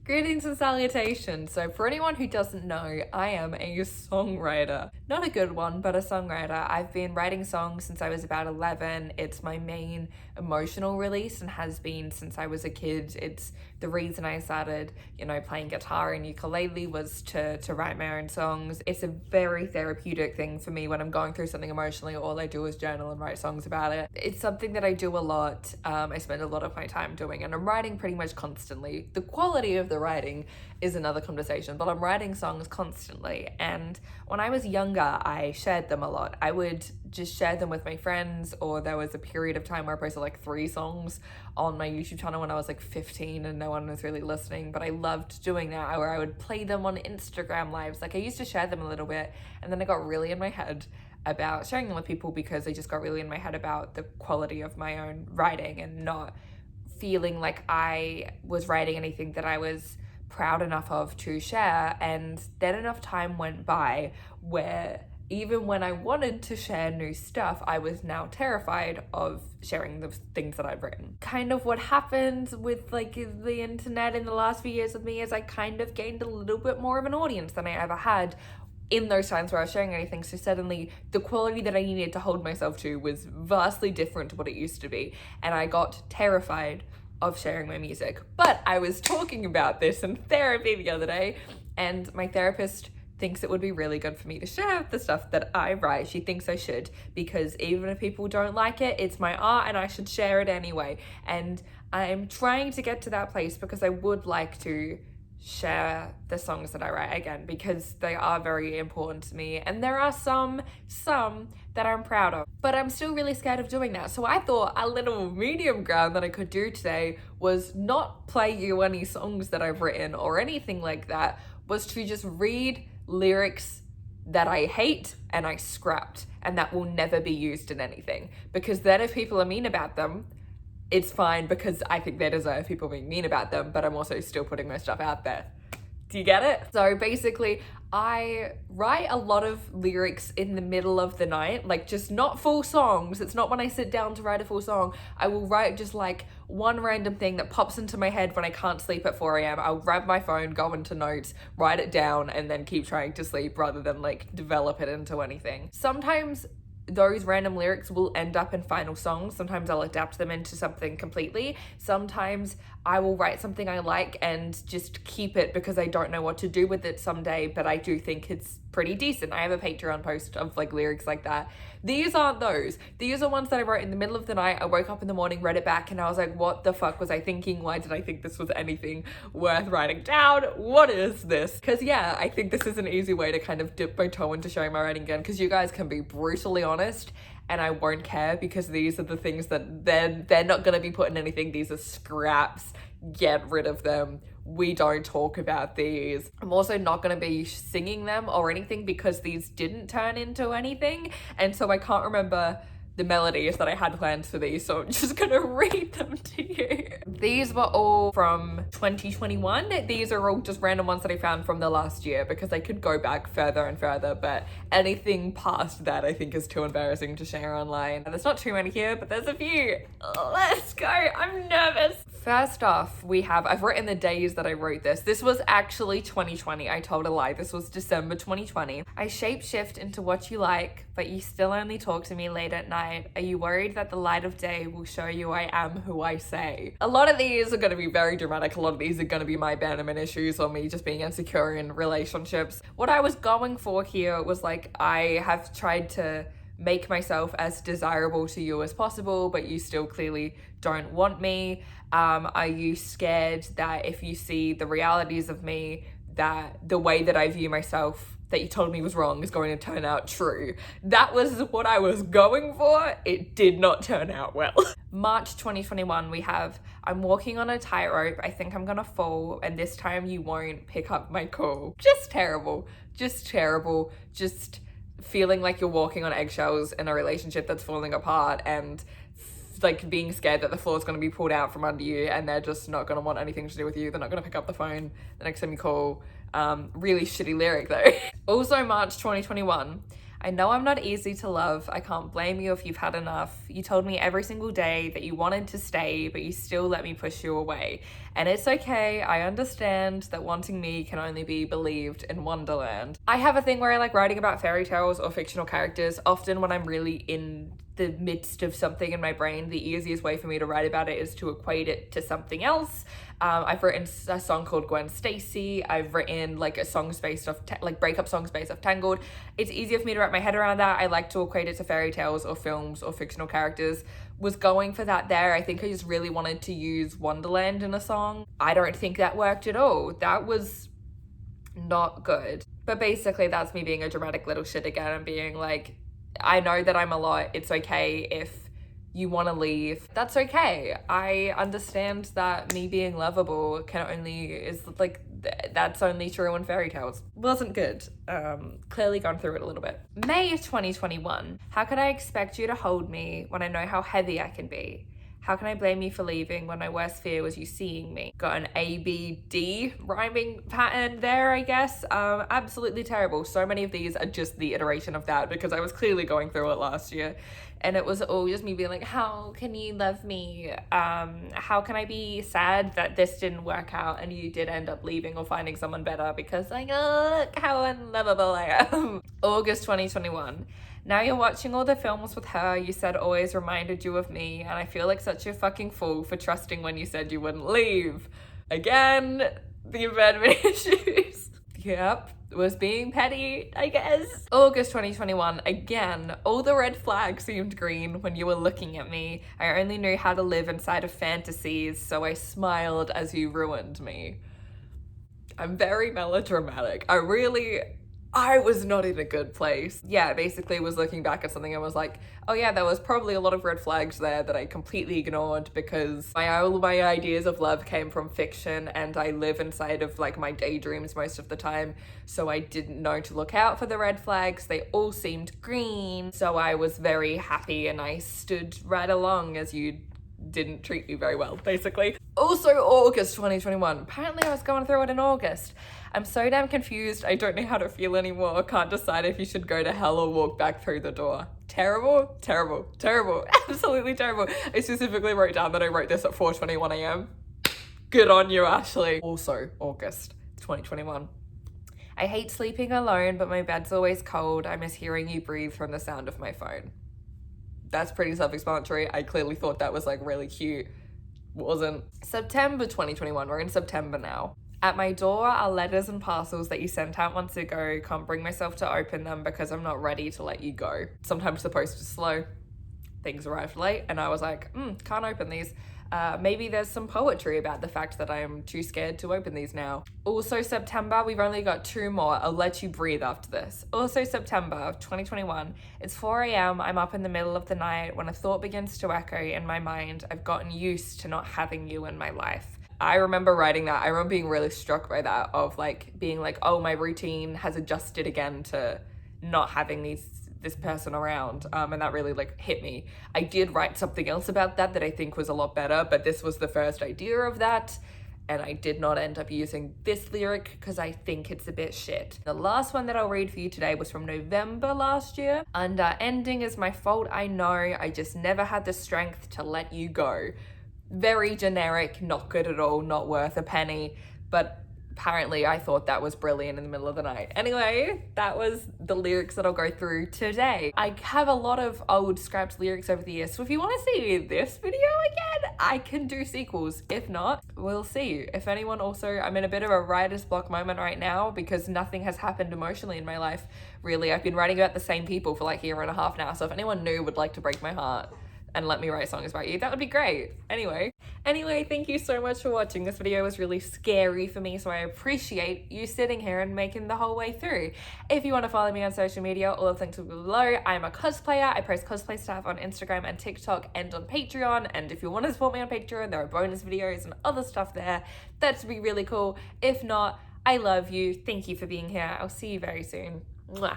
Greetings and salutations. So for anyone who doesn't know, I am a songwriter. Not a good one, but a songwriter. I've been writing songs since I was about 11. It's my main emotional release and has been since I was a kid. It's the reason I started, playing guitar and ukulele was to write my own songs. It's a very therapeutic thing for me when I'm going through something emotionally. All I do is journal and write songs about it. It's something that I do a lot. I spend a lot of my time doing, and I'm writing pretty much constantly. The quality of the writing is another conversation, but I'm writing songs constantly. And when I was younger, I shared them a lot. I would just share them with my friends, or there was a period of time where I posted like 3 songs on my YouTube channel when I was like 15 and no one was really listening, but I loved doing that, where I would play them on Instagram lives. Like I used to share them a little bit, and then I got really in my head about sharing them with people because I just got really in my head about the quality of my own writing and not feeling like I was writing anything that I was proud enough of to share. And then enough time went by where even when I wanted to share new stuff, I was now terrified of sharing the things that I've written. Kind of what happened with like the internet in the last few years with me is I kind of gained a little bit more of an audience than I ever had in those times where I was sharing anything. So suddenly the quality that I needed to hold myself to was vastly different to what it used to be. And I got terrified of sharing my music. But I was talking about this in therapy the other day, and my therapist thinks it would be really good for me to share the stuff that I write. She thinks I should, because even if people don't like it, it's my art and I should share it anyway. And I'm trying to get to that place because I would like to share the songs that I write again, because they are very important to me, and there are some that I'm proud of, but I'm still really scared of doing that. So I thought a little medium ground that I could do today was not play you any songs that I've written or anything like that, was to just read lyrics that I hate and I scrapped, and that will never be used in anything, because then if people are mean about them, it's fine, because I think they deserve people being mean about them, but I'm also still putting my stuff out there. Do you get it? So basically, I write a lot of lyrics in the middle of the night, like just not full songs. It's not when I sit down to write a full song. I will write just like one random thing that pops into my head when I can't sleep at 4 a.m. I'll grab my phone, go into notes, write it down, and then keep trying to sleep rather than like develop it into anything. Sometimes those random lyrics will end up in final songs. Sometimes I'll adapt them into something completely. Sometimes I will write something I like and just keep it because I don't know what to do with it someday, but I do think it's pretty decent. I have a Patreon post of like lyrics like that. These aren't those. These are ones that I wrote in the middle of the night. I woke up in the morning, read it back, and I was like, what the fuck was I thinking? Why did I think this was anything worth writing down? What is this? Because yeah, I think this is an easy way to kind of dip my toe into sharing my writing again, because you guys can be brutally honest and I won't care, because these are the things that they're not going to be put in anything. These are scraps. Get rid of them. We don't talk about these. I'm also not going to be singing them or anything, because these didn't turn into anything, and so I can't remember the melodies that I had planned for these, so I'm just gonna read them to you. These were all from 2021. These are all just random ones that I found from the last year, because I could go back further and further, but anything past that I think is too embarrassing to share online. There's not too many here, but there's a few. Let's go, I'm nervous. First off, I've written the days that I wrote this. This was actually 2020. I told a lie. This was December 2020. I shapeshift into what you like, but you still only talk to me late at night. Are you worried that the light of day will show you I am who I say? A lot of these are going to be very dramatic. A lot of these are going to be my abandonment issues or me just being insecure in relationships. What I was going for here was like, I have tried to make myself as desirable to you as possible, but you still clearly don't want me. Are you scared that if you see the realities of me, that the way that I view myself that you told me was wrong is going to turn out true? That was what I was going for. It did not turn out well. March 2021, I'm walking on a tightrope. I think I'm gonna fall, and this time you won't pick up my call. Just terrible. Just terrible. Just feeling like you're walking on eggshells in a relationship that's falling apart, and like being scared that the floor is going to be pulled out from under you and they're just not going to want anything to do with you. They're not going to pick up the phone the next time you call. Really shitty lyric though. Also March 2021, I know I'm not easy to love. I can't blame you if you've had enough. You told me every single day that you wanted to stay, but you still let me push you away. And it's okay. I understand that wanting me can only be believed in Wonderland. I have a thing where I like writing about fairy tales or fictional characters. Often when I'm really in the midst of something in my brain, the easiest way for me to write about it is to equate it to something else. I've written a song called Gwen Stacy. I've written like a songs based off like breakup songs based off Tangled. It's easier for me to wrap my head around that. I like to equate it to fairy tales or films or fictional characters. Was going for that there. I think I just really wanted to use Wonderland in a song. I don't think that worked at all. That was not good. But basically that's me being a dramatic little shit again and being like, I know that I'm a lot. It's okay if you want to leave. That's okay. I understand that me being lovable can only is like that's only true in fairy tales. Wasn't good. Clearly gone through it a little bit. May of 2021. How could I expect you to hold me when I know how heavy I can be? How can I blame you for leaving when my worst fear was you seeing me? Got an ABD rhyming pattern there, I guess. Absolutely terrible. So many of these are just the iteration of that because I was clearly going through it last year. And it was all just me being like, how can you love me? How can I be sad that this didn't work out and you did end up leaving or finding someone better? Because like, look how unlovable I am. August 2021. Now you're watching all the films with her you said always reminded you of me, and I feel like such a fucking fool for trusting when you said you wouldn't leave. Again, the abandonment issues. Yep, was being petty, I guess. August 2021, again, all the red flags seemed green when you were looking at me. I only knew how to live inside of fantasies, so I smiled as you ruined me. I'm very melodramatic. I was not in a good place. Yeah, basically was looking back at something and was like, oh yeah, there was probably a lot of red flags there that I completely ignored because all my ideas of love came from fiction and I live inside of like my daydreams most of the time. So I didn't know to look out for the red flags. They all seemed green. So I was very happy and I stood right along as you didn't treat me very well, basically. Also August 2021. Apparently I was going through it in August. I'm so damn confused. I don't know how to feel anymore. Can't decide if you should go to hell or walk back through the door. Terrible, terrible, terrible. Absolutely terrible. I specifically wrote down that I wrote this at 4:21 a.m. Good on you, Ashlee. Also August 2021. I hate sleeping alone, but my bed's always cold. I miss hearing you breathe from the sound of my phone. That's pretty self-explanatory. I clearly thought that was like really cute. Wasn't. September 2021, we're in September now. At my door are letters and parcels that you sent out months ago. Can't bring myself to open them because I'm not ready to let you go. Sometimes the post is slow. Things arrived late and I was like, can't open these. Maybe there's some poetry about the fact that I am too scared to open these now. Also September, we've only got 2 more. I'll let you breathe after this. Also September 2021, it's 4 a.m. I'm up in the middle of the night when a thought begins to echo in my mind. I've gotten used to not having you in my life. I remember writing that. I remember being really struck by that of like being like, oh, my routine has adjusted again to not having this person around, and that really like hit me. I did write something else about that I think was a lot better, but this was the first idea of that, and I did not end up using this lyric because I think it's a bit shit. The last one that I'll read for you today was from November last year. Under ending is my fault, I know, I just never had the strength to let you go. Very generic, not good at all, not worth a penny, but apparently I thought that was brilliant in the middle of the night. Anyway, that was the lyrics that I'll go through today. I have a lot of old scrapped lyrics over the years, so if you want to see this video again, I can do sequels. If not, we'll see. If anyone also, I'm in a bit of a writer's block moment right now because nothing has happened emotionally in my life, really. I've been writing about the same people for like a year and a half now, so if anyone new would like to break my heart and let me write songs about you, that would be great. Anyway, thank you so much for watching. This video was really scary for me, so I appreciate you sitting here and making the whole way through. If you want to follow me on social media, all of the links will be below. I'm a cosplayer. I post cosplay stuff on Instagram and TikTok and on Patreon. And if you want to support me on Patreon, there are bonus videos and other stuff there. That'd be really cool. If not, I love you. Thank you for being here. I'll see you very soon. Mwah.